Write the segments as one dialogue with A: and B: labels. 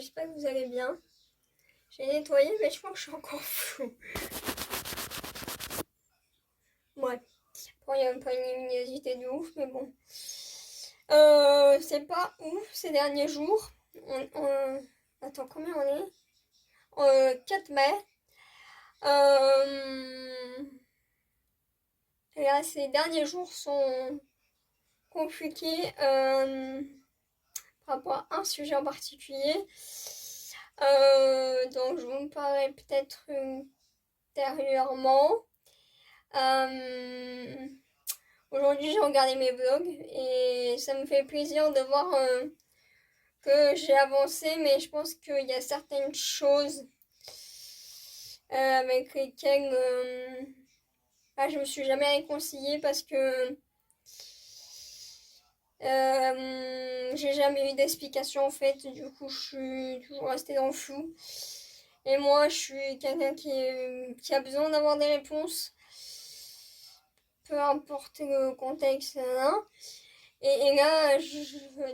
A: j'espère que vous allez bien. J'ai nettoyé, mais je crois que je suis encore flou. Ouais. Bon, il n'y a pas une luminosité de ouf, mais bon. C'est pas ouf ces derniers jours. Attends, combien on est 4 mai. Et là, ces derniers jours sont compliqués par rapport à un sujet en particulier. Donc, je vous en parlerai peut-être ultérieurement. Aujourd'hui, j'ai regardé mes vlogs et ça me fait plaisir de voir que j'ai avancé, mais je pense qu'il y a certaines choses avec lesquelles je me suis jamais réconciliée parce que j'ai jamais eu d'explication en fait. Du coup, je suis toujours restée dans le flou. Et moi, je suis quelqu'un qui a besoin d'avoir des réponses, peu importe le contexte. Hein. Et là,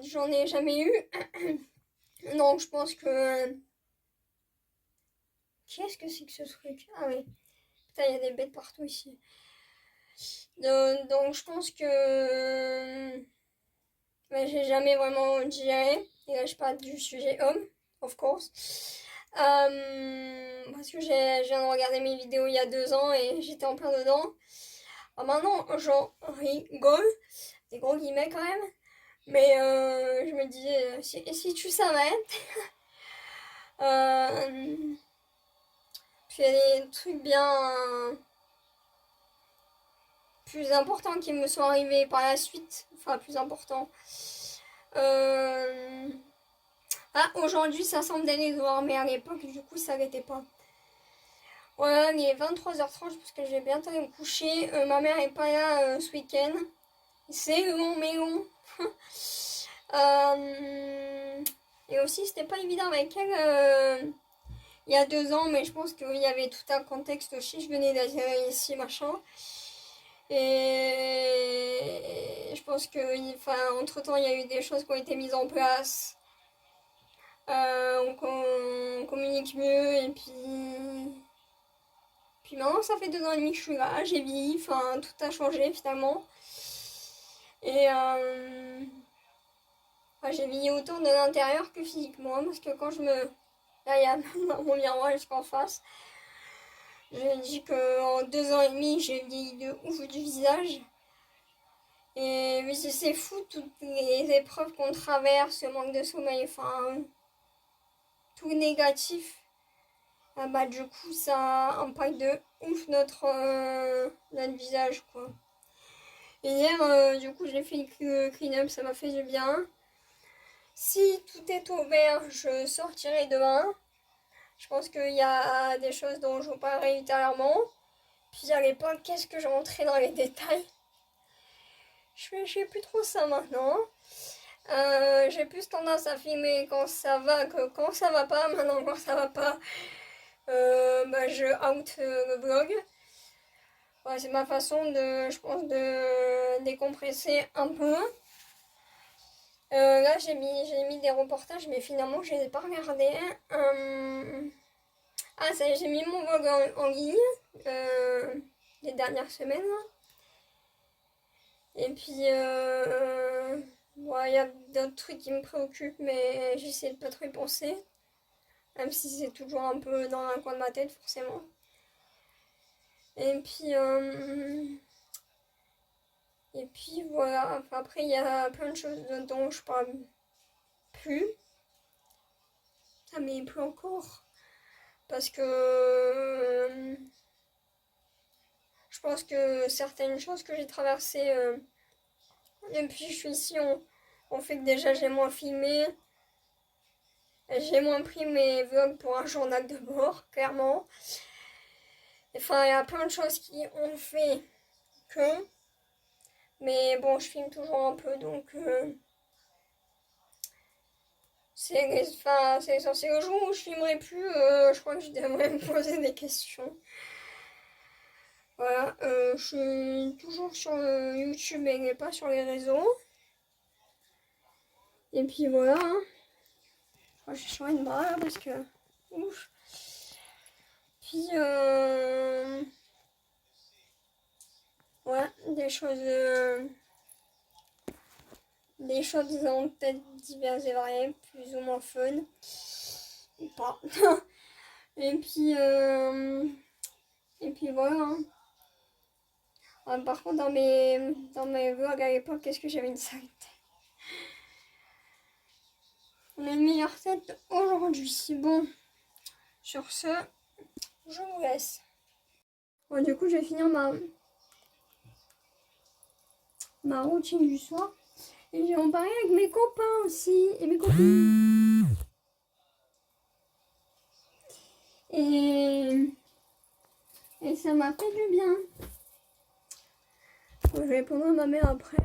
A: j'en ai jamais eu. Donc, je pense que... Qu'est-ce que c'est que ce truc? Ah oui. Putain, il y a des bêtes partout ici. Donc, je pense que... j'ai jamais vraiment digéré. Et là, je parle du sujet homme, of course. Parce que j'ai viens de regarder mes vidéos il y a 2 ans et j'étais en plein dedans. Alors maintenant, j'en rigole. Des gros guillemets quand même. Mais je me disais, si tu savais... puis il y a des trucs bien plus importants qui me sont arrivés par la suite. Enfin, plus importants. Aujourd'hui, ça semble d'aller voir, mais à l'époque, du coup, ça n'arrêtait pas. Voilà, il est 23h30 parce que je vais bientôt aller me coucher. Ma mère est pas là ce week-end. C'est long, mais long. Et aussi, c'était pas évident avec elle il y a 2 ans, mais je pense qu'il y avait tout un contexte aussi. Je venais d'atterrir ici, machin. Et je pense que, entre temps, il y a eu des choses qui ont été mises en place. On communique mieux et puis maintenant ça fait 2 ans et demi que je suis là, j'ai vieilli, tout a changé finalement. Et j'ai vieilli autant de l'intérieur que physiquement parce que quand je me... Là il y a mon miroir jusqu'en face. J'ai dit qu'en 2 ans et demi j'ai vieilli de ouf du visage. Et oui, c'est fou toutes les épreuves qu'on traverse, le manque de sommeil, tout négatif. Du coup ça impacte de ouf notre visage quoi. Et hier du coup j'ai fait le clean-up, ça m'a fait du bien. Si tout est ouvert, je sortirai demain. Je pense qu'il y a des choses dont je vous parlerai ultérieurement. Puis à l'époque, qu'est-ce que je rentrais dans les détails? Je fais plus trop ça maintenant. J'ai plus tendance à filmer quand ça va que quand ça va pas. Maintenant quand ça va pas, je out le vlog. Ouais, c'est ma façon je pense, de décompresser un peu. Là, j'ai mis des reportages, mais finalement, je les ai pas regardés. Ça y est, j'ai mis mon vlog en ligne les dernières semaines. Et puis, il y a d'autres trucs qui me préoccupent, mais j'essaie de pas trop y penser. Même si c'est toujours un peu dans un coin de ma tête, forcément. Et puis voilà, après il y a plein de choses dont je parle plus. Mais plus encore. Parce que je pense que certaines choses que j'ai traversées depuis que je suis ici ont fait que déjà j'ai moins filmé. J'ai moins pris mes vlogs pour un journal de bord, clairement. Il y a plein de choses qui ont fait que... Mais bon, je filme toujours un peu, donc... c'est censé le jour où je filmerai plus, je crois que je devrais me poser des questions. Voilà, je suis toujours sur YouTube et pas sur les réseaux. Et puis voilà. Moi, j'ai changé de bras là, parce que... Ouf. Puis, ouais, des choses en tête diverses et variées, plus ou moins fun. Ou pas. Et puis voilà. Hein. Ah, par contre, dans mes vlogs à l'époque, qu'est-ce que j'avais une sale tête. On a une meilleure tête aujourd'hui. Bon, sur ce, je vous laisse. Bon, du coup, je vais finir ma routine du soir. Et je vais en parler avec mes copains aussi. Et mes copines. Et ça m'a fait du bien. Je vais répondre à ma mère après.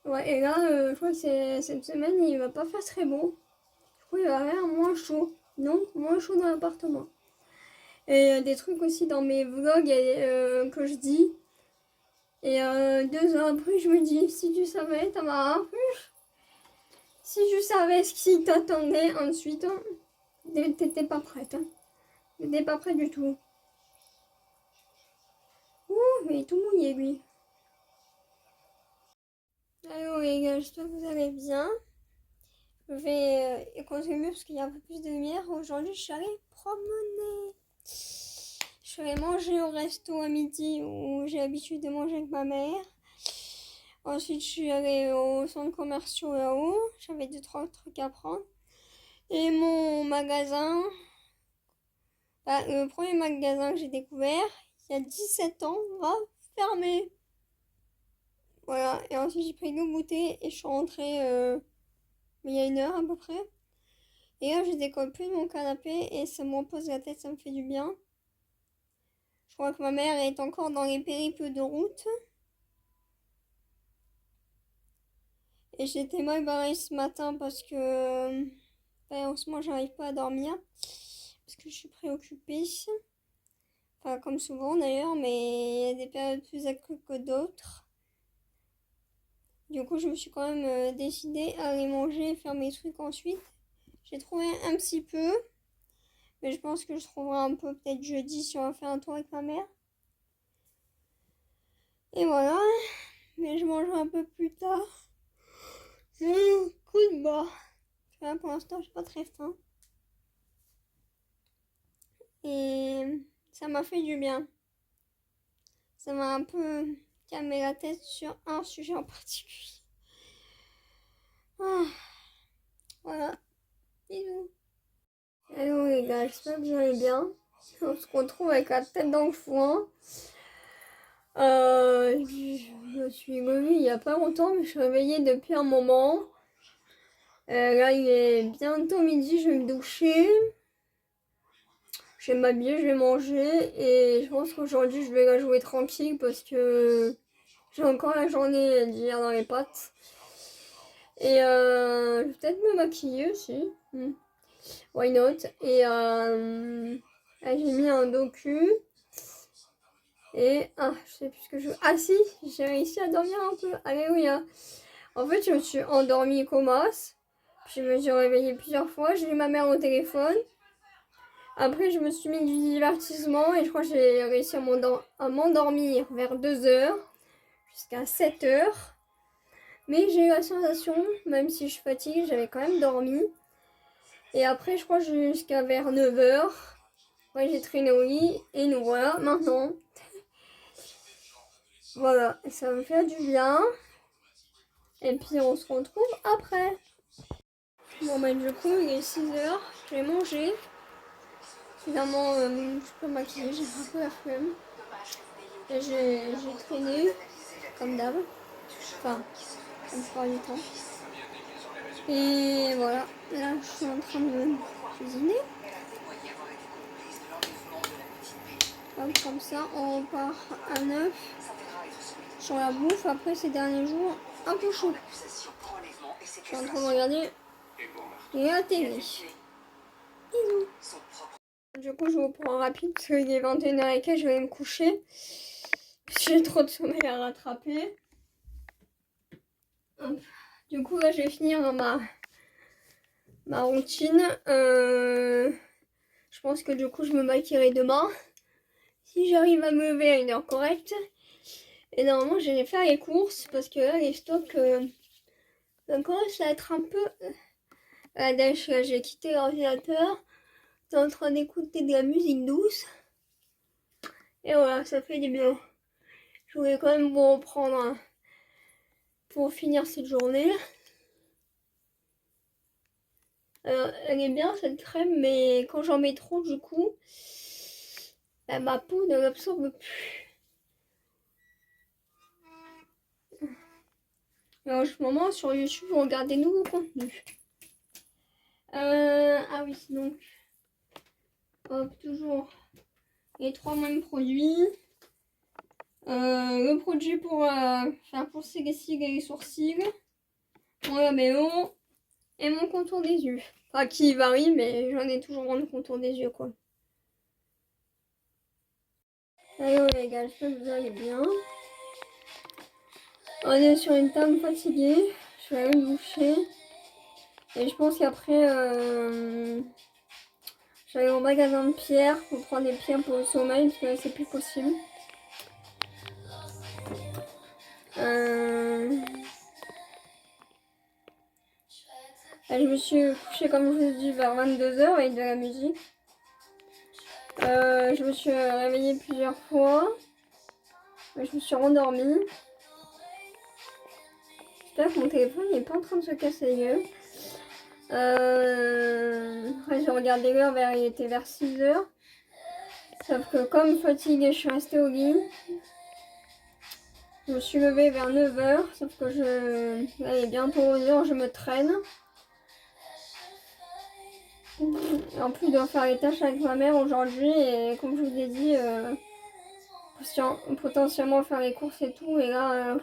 A: Ouais, et là, je crois que cette semaine, il va pas faire très beau. Du coup, il va faire moins chaud. Donc, moins chaud dans l'appartement. Et des trucs aussi dans mes vlogs que je dis. Et 2 ans après, je me dis, si tu savais, Tamara, si tu savais ce qui t'attendait ensuite, hein, t'étais pas prête. Hein. T'étais pas prête du tout. Ouh, mais il est tout mouillé, lui. Alors les gars, j'espère que vous allez bien. Je vais continuer parce qu'il y a un peu plus de lumière. Aujourd'hui, je suis allée promener. Je suis allée manger au resto à midi où j'ai l'habitude de manger avec ma mère. Ensuite, je suis allée au centre commercial là-haut. J'avais 2-3 trucs à prendre. Et mon magasin, le premier magasin que j'ai découvert, il y a 17 ans, va fermer. Voilà, et ensuite j'ai pris 2 goûters et je suis rentrée il y a 1 heure à peu près. Et là, je décolle plus de mon canapé et ça me repose la tête, ça me fait du bien. Je crois que ma mère est encore dans les périples de route. Et j'étais mal barrée ce matin parce que en ce moment, j'arrive pas à dormir. Parce que je suis préoccupée. Enfin, comme souvent d'ailleurs, mais il y a des périodes plus accrues que d'autres. Du coup, je me suis quand même décidée à aller manger et faire mes trucs ensuite. J'ai trouvé un petit peu. Mais je pense que je trouverai un peu peut-être jeudi si on va faire un tour avec ma mère. Et voilà. Mais je mangerai un peu plus tard. J'ai un coup de barre. Pour l'instant, j'ai pas très faim. Et ça m'a fait du bien. Ça m'a un peu calmé la tête sur un sujet en particulier. Ah, voilà. Bisous. Hello les gars, j'espère que vous allez bien. On se retrouve avec la tête dans le foin. Je me suis levée il y a pas longtemps, mais je suis réveillée depuis un moment. Là, il est bientôt midi, je vais me doucher. Je vais m'habiller, je vais manger. Et je pense qu'aujourd'hui, je vais la jouer tranquille parce que j'ai encore la journée d'hier dans les pattes. Et je vais peut-être me maquiller aussi. Why not? Et j'ai mis un docu. Et je sais plus ce que je veux. Ah si, j'ai réussi à dormir un peu. Alléluia. En fait, je me suis endormie comas. Puis je me suis réveillée plusieurs fois. J'ai eu ma mère au téléphone. Après, je me suis mis du divertissement. Et je crois que j'ai réussi à m'endormir vers 2h. Jusqu'à 7h. Mais j'ai eu la sensation, même si je fatigue, j'avais quand même dormi. Et après, je crois que jusqu'à vers 9h. Ouais, j'ai traîné au lit. Et nous voilà maintenant. Voilà, ça me fait du bien. Et puis on se retrouve après. Bon bah du coup il est 6h, j'ai mangé. Finalement je peux maquiller, j'ai un peu la flemme. Et j'ai traîné, comme d'hab. Enfin, comme je parle du temps. Et voilà, là je suis en train de cuisiner. Hop, comme ça on part à 9 sur la bouffe après ces derniers jours un peu chaud. Je suis en train de regarder la télé. Bisous. Du coup, je vous prends rapide parce qu'il est 21h et que je vais me coucher. J'ai trop de sommeil à rattraper. Du coup, là, je vais finir ma routine. Je pense que du coup je me maquillerai demain. Si j'arrive à me lever à une heure correcte. Et normalement j'allais faire les courses parce que là les stocks ça commence à être un peu à la dèche. Là j'ai quitté l'ordinateur. T'es en train d'écouter de la musique douce. Et voilà, ça fait du bien. Je voulais quand même vous reprendre pour finir cette journée. Alors, elle est bien cette crème, mais quand j'en mets trop, du coup, bah, ma peau ne l'absorbe plus. Et en ce moment, sur YouTube, je regarde des nouveaux contenus. Ah oui, donc, hop, toujours les 3 mêmes produits. Le produit pour faire pousser les cils et les sourcils. Mon labello. Et mon contour des yeux. Enfin, qui varie, mais j'en ai toujours un contour des yeux, quoi. Allez, les gars, j'espère que vous allez bien. On est sur une table fatiguée. Je vais aller me doucher. Et je pense qu'après, je vais aller au magasin de pierres pour prendre des pierres pour le sommeil, parce que là, c'est plus possible. Je me suis couchée, comme je vous ai dit, vers 22h avec de la musique. Je me suis réveillée plusieurs fois. Je me suis rendormie. J'espère que mon téléphone n'est pas en train de se casser la gueule. Après, j'ai regardé l'heure, il était vers 6h. Sauf que comme fatiguée, je suis restée au lit. Je me suis levée vers 9h. Sauf que là, il est bientôt 11h, je me traîne. Et en plus, je dois faire les tâches avec ma mère aujourd'hui. Et comme je vous ai dit, potentiellement faire les courses et tout. Et là,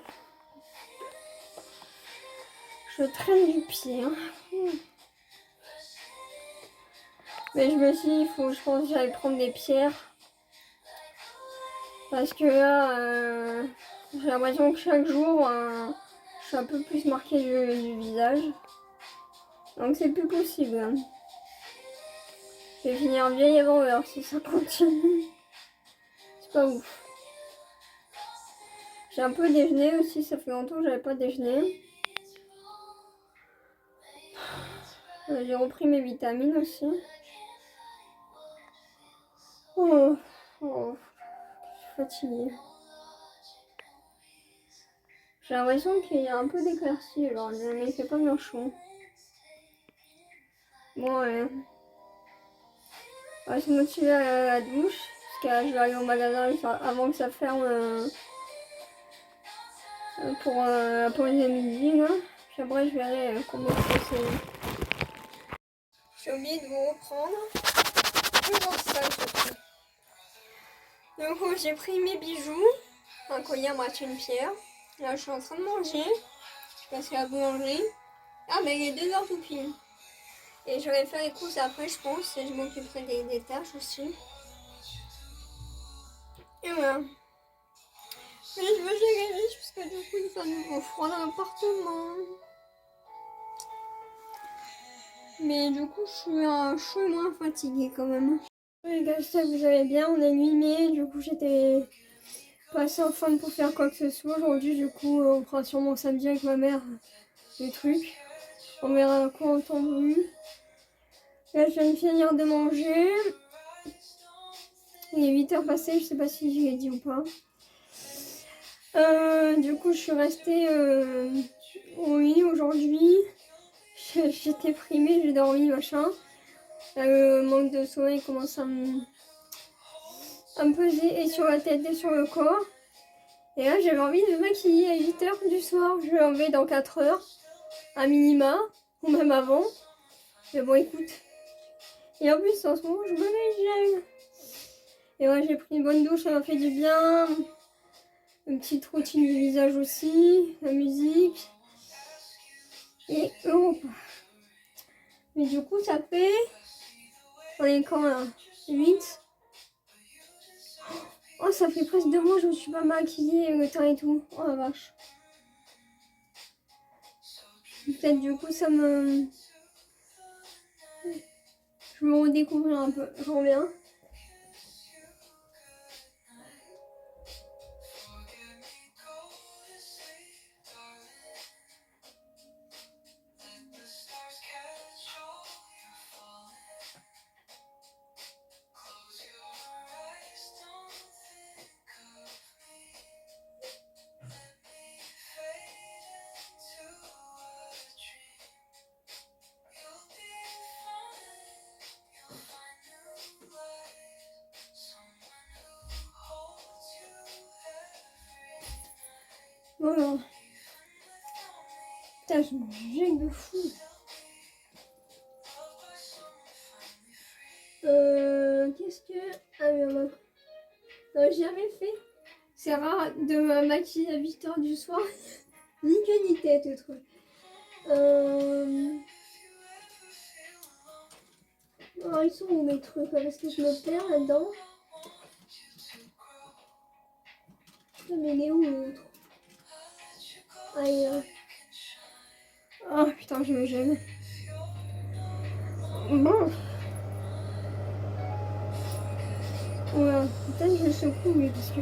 A: je traîne du pied. Hein. Mais je me suis dit, je pense que j'allais prendre des pierres. Parce que là, j'ai l'impression que chaque jour, je suis un peu plus marquée du visage. Donc c'est plus possible. Hein. Je vais finir vieille avant l'heure si ça continue. C'est pas ouf. J'ai un peu déjeuné aussi, ça fait longtemps que j'avais pas déjeuné. J'ai repris mes vitamines aussi. Oh, je suis fatiguée. J'ai l'impression qu'il y a un peu d'éclaircie aujourd'hui, mais c'est pas bien chaud. Bon, on va se motiver à la douche, parce que je vais aller au magasin avant que ça ferme pour la pause de midi. Là. Puis après, je verrai comment c'est. J'ai oublié de vous reprendre. Toujours ça, surtout. Donc, j'ai pris mes bijoux, un collier, un bracelet, une pierre. Là, je suis en train de manger. Je passe à la boulangerie. Ah, mais il est 2h tout pile. Et je vais faire les courses après, je pense, et je m'occuperai des tâches aussi. Et voilà. Mais je veux gérer vite parce que du coup, il fait un nouveau froid dans l'appartement. Mais du coup, je suis moins fatiguée quand même. Les gars, j'espère que vous allez bien. On est 8 mai, du coup, j'étais passée en fin pour faire quoi que ce soit. Aujourd'hui, du coup, on fera sûrement samedi avec ma mère des trucs. On verra quoi en temps voulu. Là, je viens de finir de manger. Il est 8h passées, je sais pas si je l'ai dit ou pas. Du coup, je suis restée au lit aujourd'hui. J'étais primée, j'ai dormi, machin. Le manque de sommeil commence à me peser et sur la tête et sur le corps. Et là, j'avais envie de me maquiller à 8h du soir. Je vais enlever dans 4h, à minima, ou même avant. Mais bon, écoute. Et en plus, en ce moment, je me gêne. Et ouais, j'ai pris une bonne douche, ça m'a fait du bien. Une petite routine du visage aussi, la musique. Et Europa. Mais du coup, ça fait... On est quand là 8. Oh, ça fait presque 2 mois que je me suis pas maquillée, le teint et tout. Oh la vache. Peut-être du coup, ça me Je me redécouvre un peu, j'en reviens. Voilà. Putain, je me gêne de fou. Qu'est-ce que... Ah merde. Non, j'ai jamais fait. C'est rare de me maquiller à 8h du soir. Ni queue ni tête, le truc. Alors, ils sont où mes trucs là, parce que je me perds là-dedans. Mais il est où l'autre? Aïe. Oh putain, je me gêne. Bon. Ouais, peut-être que je secoue, mais parce que...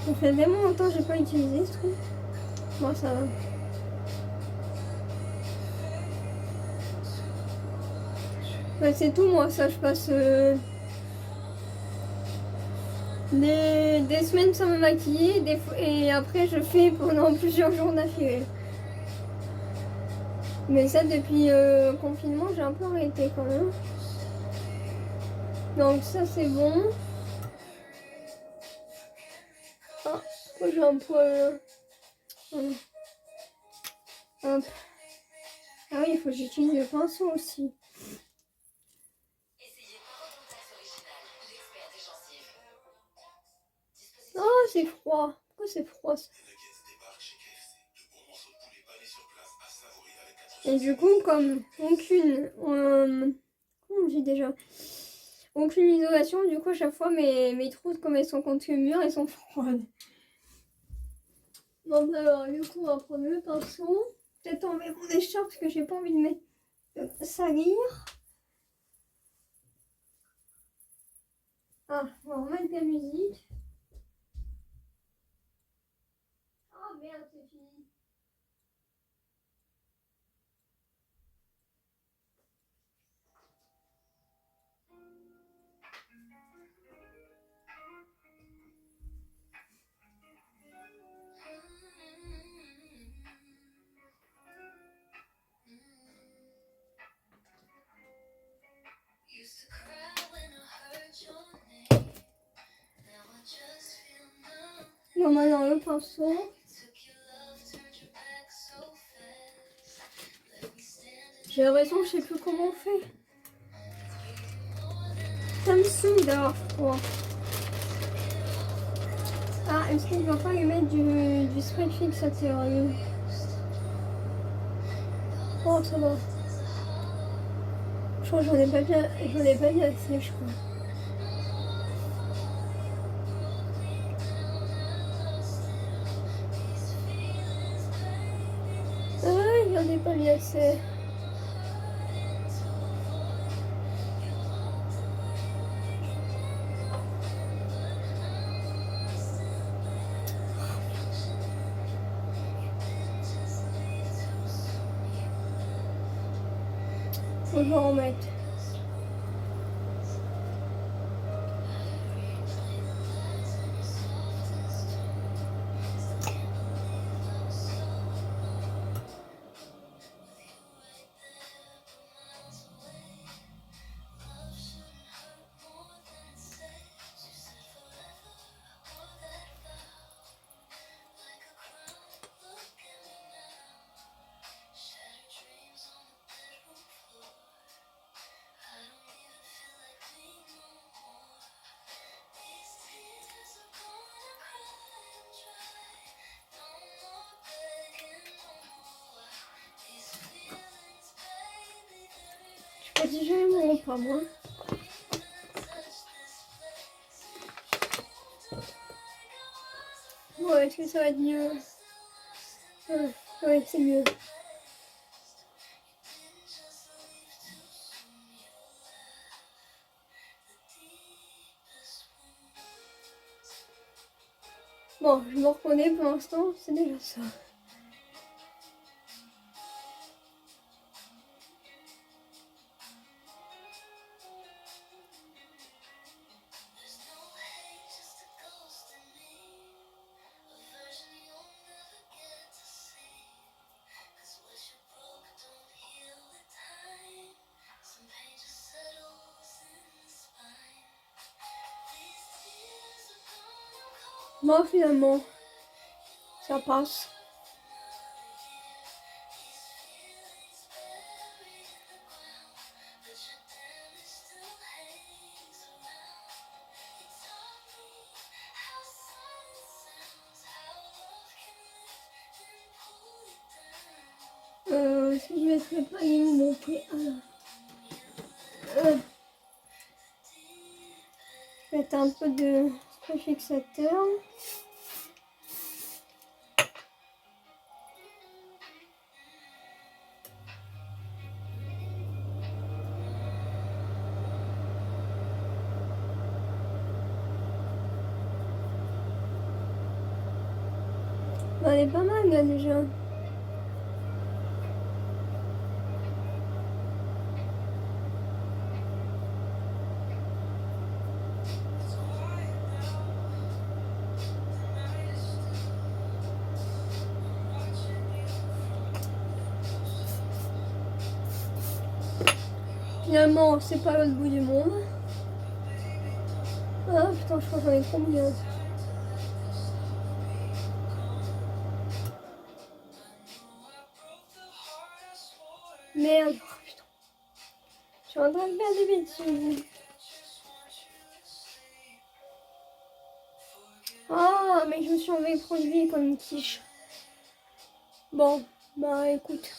A: Ça fait tellement longtemps que j'ai pas utilisé ce truc. Moi, ça va. Ouais, c'est tout, moi, ça, je passe des semaines sans me maquiller, et après, je fais pendant plusieurs jours d'affilée. Mais ça, depuis le confinement, j'ai un peu arrêté quand même. Donc ça, c'est bon. Ah, pourquoi j'ai un poil... Hop. Ah oui, il faut que j'utilise le pinceau aussi. Oh, c'est froid. Pourquoi c'est froid ça? Et du coup, comme aucune... comment on dit déjà? Aucune isolation, du coup, à chaque fois, mes trous, comme elles sont contre le mur, elles sont froides. Bon, bah alors, du coup, on va prendre le pinceau. Peut-être enlever mon écharpe parce que j'ai pas envie de mettre salir. Ah, on va remettre de la musique. Oh merde, c'est fini. Bon, maintenant le pinceau. J'ai l'impression que je sais plus comment on fait. Ça me saoule d'avoir froid. Ah, est-ce qu'on ne va pas lui mettre du spray fixe à sérieux? Oh, ça va. Je crois que j'en ai pas bien assez, je crois. Ah, j'en ai pas bien assez. Faut que je en remette. Je sais pas si j'ai mon pas moi. Ouais, est-ce que ça va être mieux? Ouais, c'est mieux. Bon, je me reconnais pour l'instant, c'est déjà ça. Moi, finalement, ça passe. Si je vais préparer mon thé, je vais mettre un peu de préfixateur. Elle est pas mal là déjà. Finalement, c'est pas l'autre bout du monde. Ah putain, je crois que j'en ai trop mis. Merde, oh, putain. Je suis en train de faire des bêtises. Ah, mais je me suis enlevé produit comme une quiche. Bon, bah écoute.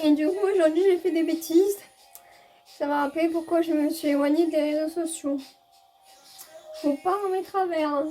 A: Et du coup, aujourd'hui, j'ai fait des bêtises. Ça m'a rappelé pourquoi je me suis éloignée des réseaux sociaux. Faut pas en mettre travers. Hein.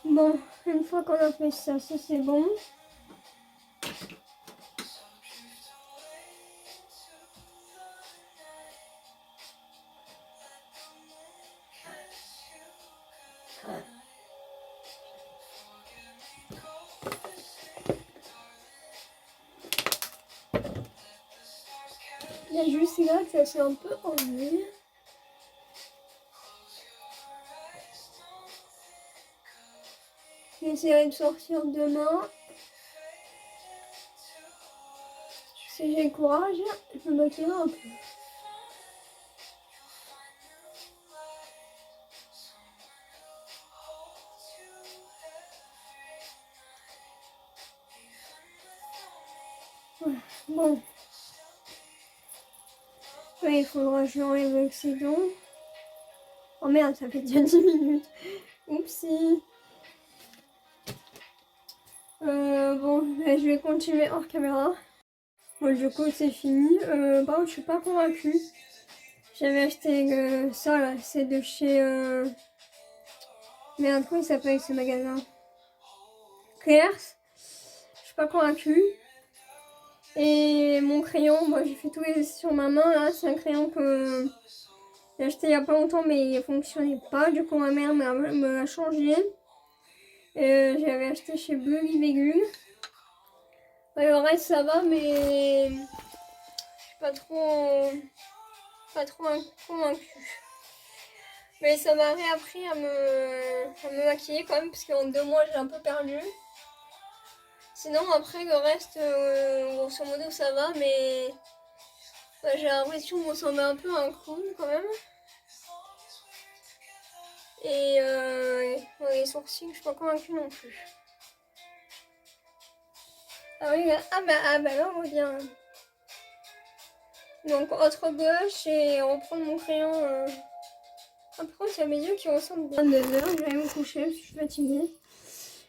A: Bon, une fois qu'on a fait ça, ça c'est bon. Il y a juste là que ça s'est un peu enlevé. J'essaierai de sortir demain. Si j'ai le courage, je me maquillerai un peu. Voilà. Bon. Oui, il faudra que je enlève l'excédent. Oh merde, ça fait déjà 10 minutes. Oupsie. Bon, je vais continuer hors caméra. Bon, du coup, c'est fini. Par contre, je suis pas convaincue. J'avais acheté ça là, c'est de chez. Merde, comment il s'appelle ce magasin? Claire's. Je suis pas convaincue. Et mon crayon, moi j'ai fait tout sur ma main là. C'est un crayon que j'ai acheté il y a pas longtemps, mais il fonctionnait pas. Du coup, ma mère me l'a changé. J'avais acheté chez Bleu Légumes. Le reste ça va, mais je suis pas trop convaincue. Mais ça m'a réappris à me à me maquiller quand même parce qu'en 2 mois j'ai un peu perdu. Sinon après le reste, grosso modo ça va, mais ouais, j'ai l'impression qu'on s'en met un peu un clown quand même. Et ouais, les sourcils, je suis pas convaincue non plus. Ah oui, ah bah là on revient. Donc autre gauche et reprendre mon crayon. Après il y a mes yeux qui ressemblent bien. 9h, je vais aller me coucher parce que je suis fatiguée.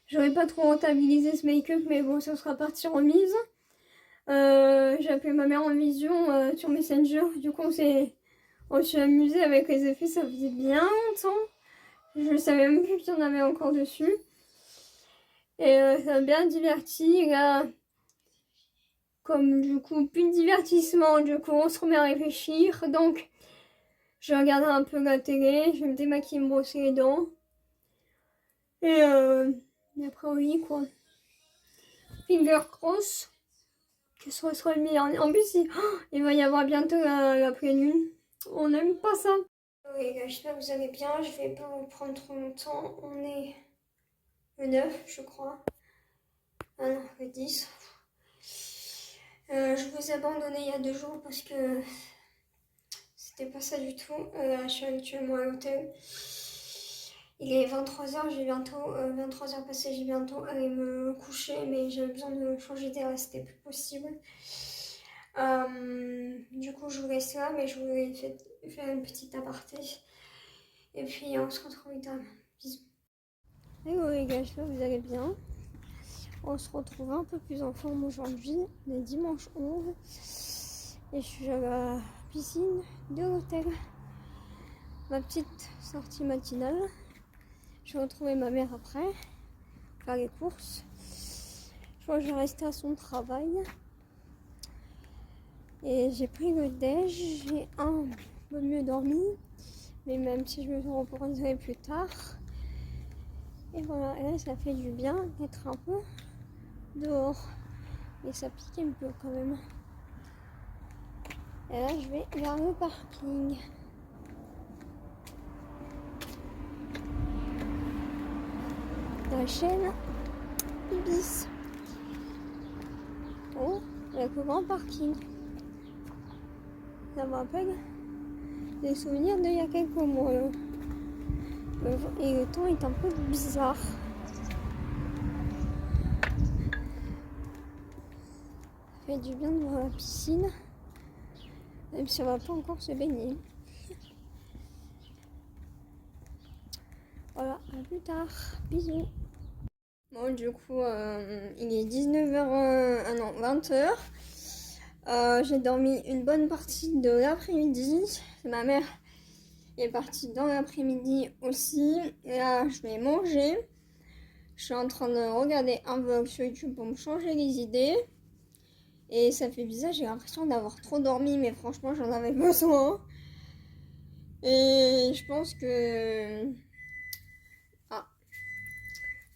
A: J'aurais pas trop rentabilisé ce make-up, mais bon, ça sera partie remise. J'ai appelé ma mère en vision sur Messenger. Du coup, on s'est amusé avec les effets, ça faisait bien longtemps. Je savais même plus qu'il y en avait encore dessus. Et ça m'a bien diverti. Là, comme du coup, plus de divertissement, du coup, on se remet à réfléchir. Donc, je vais regarder un peu la télé, je vais me démaquiller, me brosser les dents. Et après, oui, quoi. Finger cross. Que ce soit le meilleur. En plus, il va y avoir bientôt la pleine lune. On n'aime pas ça. Oui, j'espère que vous allez bien. Je vais pas vous prendre trop longtemps. On est le 9, je crois. Ah non, le 10. Je vous ai abandonné il y a 2 jours parce que c'était pas ça du tout. Je suis actuellement à l'hôtel. Il est 23h, j'ai bientôt 23h passées, j'ai bientôt aller me coucher, mais j'avais besoin de changer d'air, c'était plus possible. Du coup, je vous laisse là, mais je voulais faire une petite aparté. Et puis, on se retrouve plus tard. Bisous. Hello les gars, j'espère que vous allez bien. On se retrouve un peu plus en forme aujourd'hui. On est dimanche 11. Et je suis à la piscine de l'hôtel. Ma petite sortie matinale. Je vais retrouver ma mère après. Faire les courses. Je crois que je vais rester à son travail. Et j'ai pris le déj. J'ai un peu mieux dormi. Mais même si je me reposerai plus tard. Et voilà, et là ça fait du bien d'être un peu dehors. Et ça pique un peu quand même. Et là je vais vers le parking. La chaîne Ibis. Oh, avec le grand parking. Ça me rappelle des souvenirs d'il y a quelques mois. Là. Et le temps est un peu bizarre. Ça fait du bien de voir la piscine. Même si on va pas encore se baigner. Voilà, à plus tard. Bisous. Bon, du coup, il est 19h, ah non, 20h. J'ai dormi une bonne partie de l'après-midi. Ma mère est partie dans l'après-midi aussi. Et là, je vais manger. Je suis en train de regarder un vlog sur YouTube pour me changer les idées. Et ça fait bizarre, j'ai l'impression d'avoir trop dormi, mais franchement, j'en avais besoin. Et je pense que... Ah,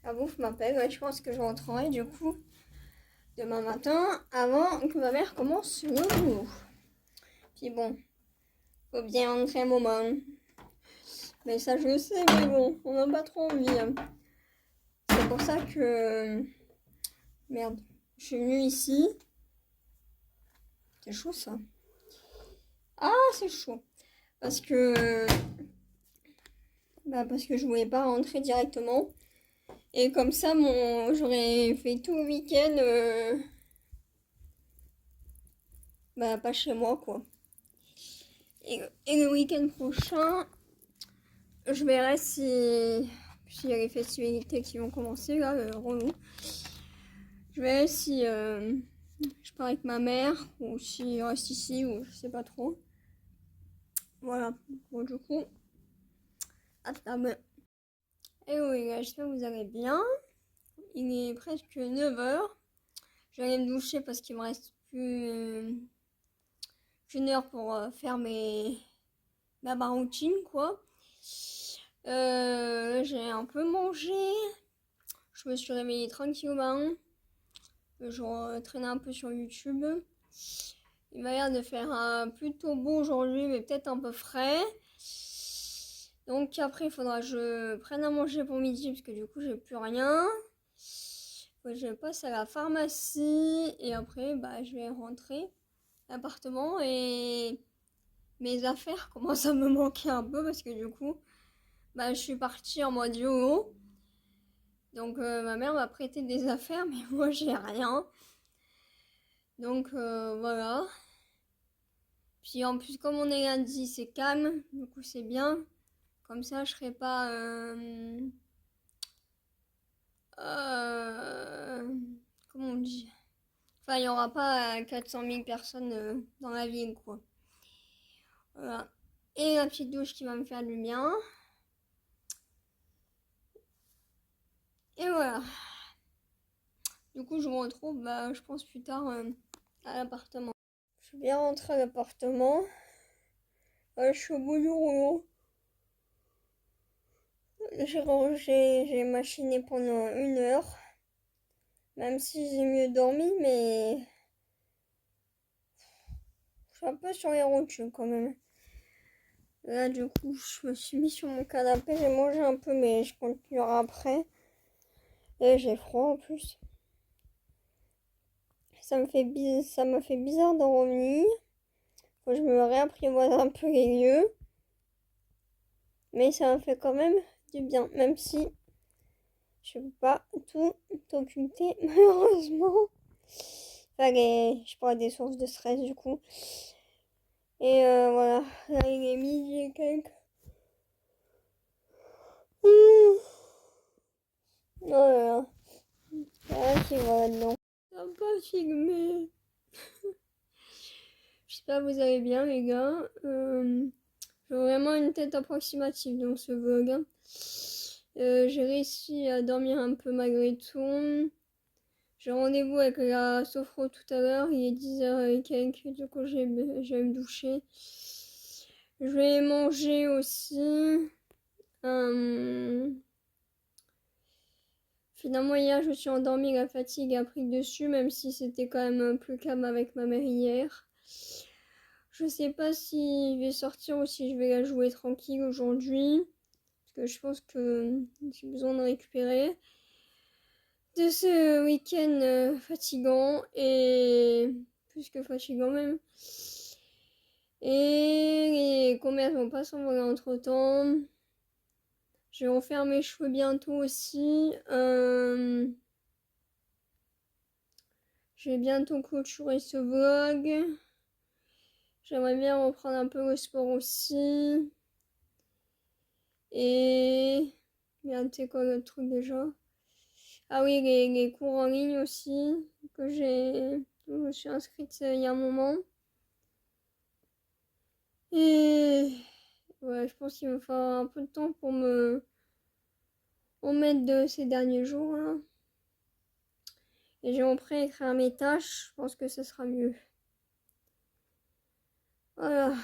A: la bouffe m'appelle. Ouais, je pense que je rentrerai du coup demain matin avant que ma mère commence le boulot. Puis bon, faut bien rentrer un moment. Mais ça, je le sais, mais bon, on n'a pas trop envie. Hein. C'est pour ça que... Merde, je suis venue ici. C'est chaud, ça. Ah, c'est chaud. Parce que je voulais pas rentrer directement. Et comme ça, j'aurais fait tout le week-end... pas chez moi, quoi. Et le week-end prochain, je verrai s'il y a les festivités qui vont commencer, là, relou. Je verrai si je pars avec ma mère ou si je reste ici ou je sais pas trop. Voilà. Bon, du coup, à table. Et oui, j'espère que vous allez bien. Il est presque 9h. Je vais aller me doucher parce qu'il me reste plus qu'une heure pour faire ma routine, quoi. J'ai un peu mangé. Je me suis réveillée tranquillement. Je traînais un peu sur YouTube. Il m'a l'air de faire plutôt beau aujourd'hui, mais peut-être un peu frais. Donc après, il faudra que je prenne à manger pour midi parce que du coup, j'ai plus rien. Faut que je passe à la pharmacie et après, je vais rentrer à l'appartement et mes affaires commencent à me manquer un peu parce que du coup, je suis partie en mode YOLO. Donc ma mère m'a prêté des affaires mais moi j'ai rien. Donc voilà. Puis en plus comme on est lundi c'est calme, du coup c'est bien. Comme ça je serai pas... comment on dit? Enfin il n'y aura pas 400 000 personnes dans la ville quoi. Voilà. Et la petite douche qui va me faire du bien. Et voilà. Du coup je me retrouve je pense plus tard à l'appartement. Je suis bien rentrée à l'appartement. Je suis au bout du rouleau. J'ai rangé, j'ai machiné pendant 1 heure. Même si j'ai mieux dormi, mais je suis un peu sur les rotules quand même. Là, du coup, je me suis mis sur mon canapé, j'ai mangé un peu, mais je continuerai après. Et j'ai froid en plus. Ça m'a fait bizarre de revenir. Faut que je me réapprivoise un peu les lieux. Mais ça m'a fait quand même du bien, même si je peux pas tout occulter, malheureusement. Enfin, je parle des sources de stress, du coup. Et voilà, là, il est midi et quelques. Oh là là, rien qui va là-dedans. Ça va pas filmer. J'espère que vous allez bien, les gars. J'ai vraiment une tête approximative dans ce vlog. Hein. J'ai réussi à dormir un peu malgré tout. J'ai rendez-vous avec la sophro tout à l'heure, il est 10h et quelques, du coup je vais me doucher. Je vais manger aussi. Finalement hier je me suis endormie, la fatigue a pris dessus, même si c'était quand même plus calme avec ma mère hier. Je sais pas si je vais sortir ou si je vais la jouer tranquille aujourd'hui. Parce que je pense que j'ai besoin de récupérer de ce week-end fatigant et plus que fatigant même. Et les commerces vont pas s'envoler entre temps. Je vais refaire mes cheveux bientôt aussi. Je vais bientôt clôturer ce vlog. J'aimerais bien reprendre un peu le sport aussi. Et... Merde, c'est quoi l'autre truc déjà? Ah oui, les cours en ligne aussi, je me suis inscrite il y a un moment. Et ouais, je pense qu'il me faut un peu de temps pour me remettre de ces derniers jours là. Et j'ai repris à écrire mes tâches, je pense que ce sera mieux. Voilà.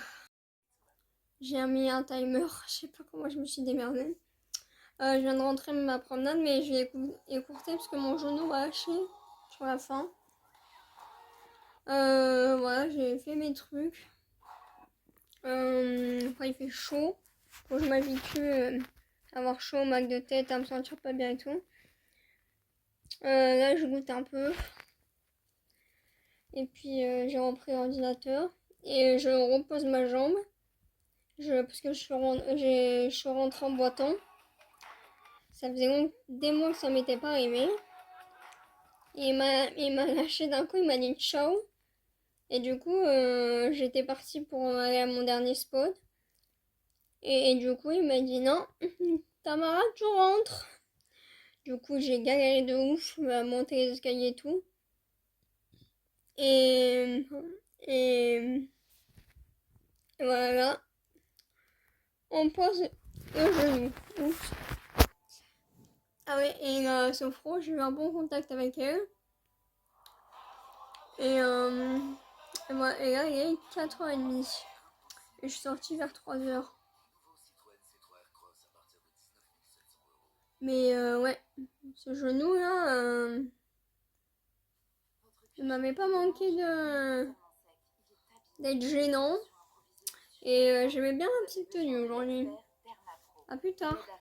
A: J'ai mis un timer, je sais pas comment je me suis démerdée. Je viens de rentrer de ma promenade, mais je vais écourter parce que mon genou va lâcher sur la fin. Voilà, j'ai fait mes trucs. Enfin, il fait chaud. Faut que je m'habitue à avoir chaud, mal de tête, à me sentir pas bien et tout. Là, je goûte un peu. Et puis, j'ai repris l'ordinateur. Et je repose ma jambe. Parce que je suis rentrée en boitant. Ça faisait des mois que ça m'était pas arrivé. Et il m'a lâché d'un coup, il m'a dit ciao. Et du coup, j'étais partie pour aller à mon dernier spot. Et du coup, il m'a dit non, Tamara, tu rentres. Du coup, j'ai galéré de ouf à monter les escaliers et tout. Et, et voilà, on pose le genou. Ouf. Ah ouais, et Sophro, j'ai eu un bon contact avec elle. Et là, il est 4h30. Et je suis sortie vers 3h. Mais ouais, ce genou là, il m'avait pas manqué d'être gênant. Et j'aimais bien ma petite tenue aujourd'hui. À plus tard.